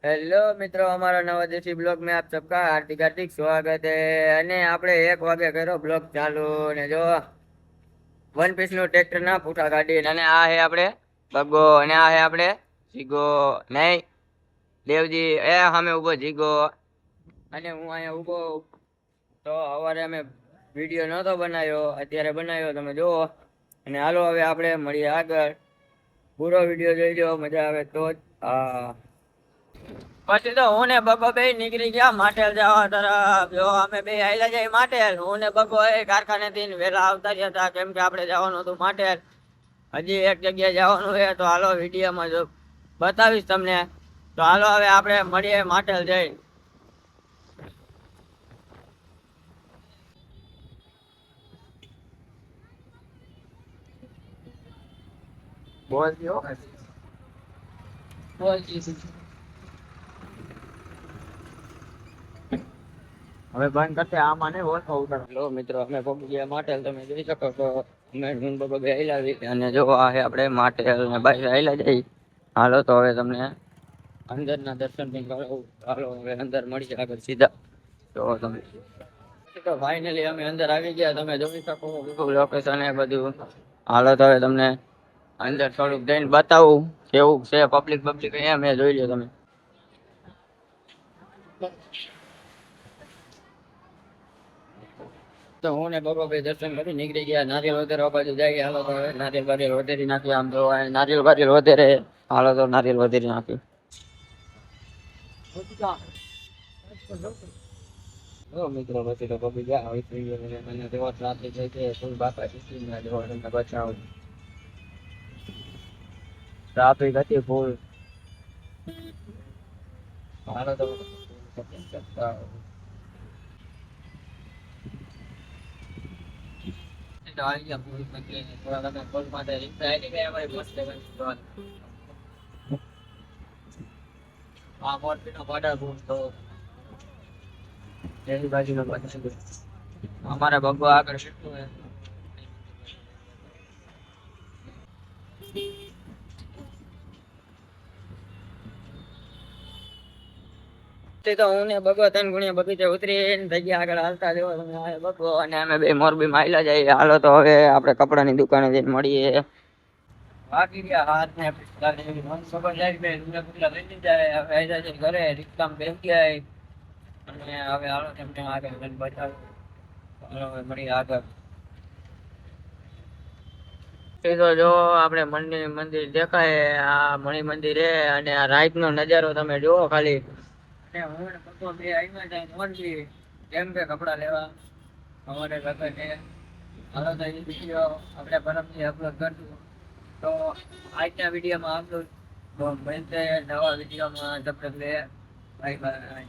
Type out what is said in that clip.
Hello मित्रों, हमारा नवा देसी ब्लॉग में आप सबका हार्दिक हार्दिक स्वागत है। અને આપણે 1 વાગે કર્યો બ્લોગ ચાલુ ને જો વન પીસ નું ટ્રેક્ટર ના પૂઠા કાઢીને અને આ હે આપણે બગ્ગો અને આ હે આપણે જીગો નહીં દેવજી એ સામે ઉભો જીગો અને હું અહીંયા ઉભો. તો સવારે અમે વિડીયો નહોતો બનાવ્યો, અત્યારે બનાવ્યો, તમે જુઓ. અને હાલો હવે આપણે મળીએ આગળ. પૂરો વિડીયો જોઈજો, મજા આવે તો જ. પછી તો હું ને બગો બે નીકળી ગયા માટેલ જવા તરફ. જો અમે બે આયલા જાય માટેલ. હું ને બગો એ કારખાને થી વેલા આવતા રહ્યા હતા, કેમ કે આપણે જવાનું હતું માટેલ. હજી એક જગ્યાએ જવાનું છે, તો હાલો વિડીયોમાં જો બતાવીશ તમને. તો હાલો હવે આપણે મળીએ માટેલ જઈ. બોલ બોલ હવે બંધ કરતે આમાં નહીં ઓછો ઉતાર. લો મિત્રો, અમે પહોંચી ગયા માટેલ. તમે જોઈ શકો છો અમે હું બગો બે આયલા અને જો આ હે આપણે માટેલ ને બાય આયલા જઈ. હાલો તો હવે તમને અંદરના દર્શન પણ કરાવું. હાલો હવે અંદર મળીએ આગળ સીધા. તો તમે તો ફાઇનલી અમે અંદર આવી ગયા, તમે જોઈ શકો લોકેશન એ બધું. હાલો તો હવે તમને અંદર થોડુંક જઈને બતાવું કેવું છે પબ્લિક એમ એ જોઈ લો તમે. તો હું ને બગો ભાઈ દર્શન કરી નીકળી ગયા. નારિયેલ વધારે બાજુ જાય. હાલો તો હવે નારિયેલ વધેરી નાખી. આમ તો નારિયેલ વધેરે. હાલો તો નારિયેલ વધેરી નાખી. મિત્રો પછી તો બબી ગયા હોય મને દેવો ટ્રાફિક છે કે ફૂલ બાપા સિસ્ટમ ના દેવો તમને બચાવો. ટ્રાફિક હતી ફૂલ. હાલો તો આવી ગયા ફૂલ મંદિર. થોડા તમે ફૂલ માટે રિક્ષા આવી ગયા અમારી મસ્ત આ મોરબી નો બોર્ડર ફૂલ તો એની બાજુ નો બની અમારા બબ્બો આગળ શીખવું હે. તો હું ને બગો 3 ગુણિયા બગીચે ઉતરીને થઈ ગયા આગળ હાલતા જેવો. તમે આ બગો અને અમે બે મોરબી માં આયલા જઈએ. હાલો તો હવે આપણે કપડાની દુકાને જઈને મળીએ. બાકી ગયા હાથ ને પિસ્તા ને મન ખબર જાય બે રૂપિયા પુટલા લઈ લીધા. હવે આયલા છે ઘરે રિક્ષામાં બેસી ગયા અને હવે હાલો તમને આગળ લઈને બતાવું. હાલો હવે મળીએ આગળ. તો જો આપણે મંદિર દેખાય, આ મણિ મંદિર હે અને આ રાત નો નજારો તમે જુઓ ખાલી. હું ને બગો બે આવ્યા જાય મોરબી કેમ કે કપડા લેવા અમારે લગન છે. હાલો તો એ વિડીયો આપણે પરમથી અપલોડ કરશું. તો આજના વિડીયોમાં અપલોડ મળશે નવા વિડીયોમાં. તબ તક લે બાય બાય.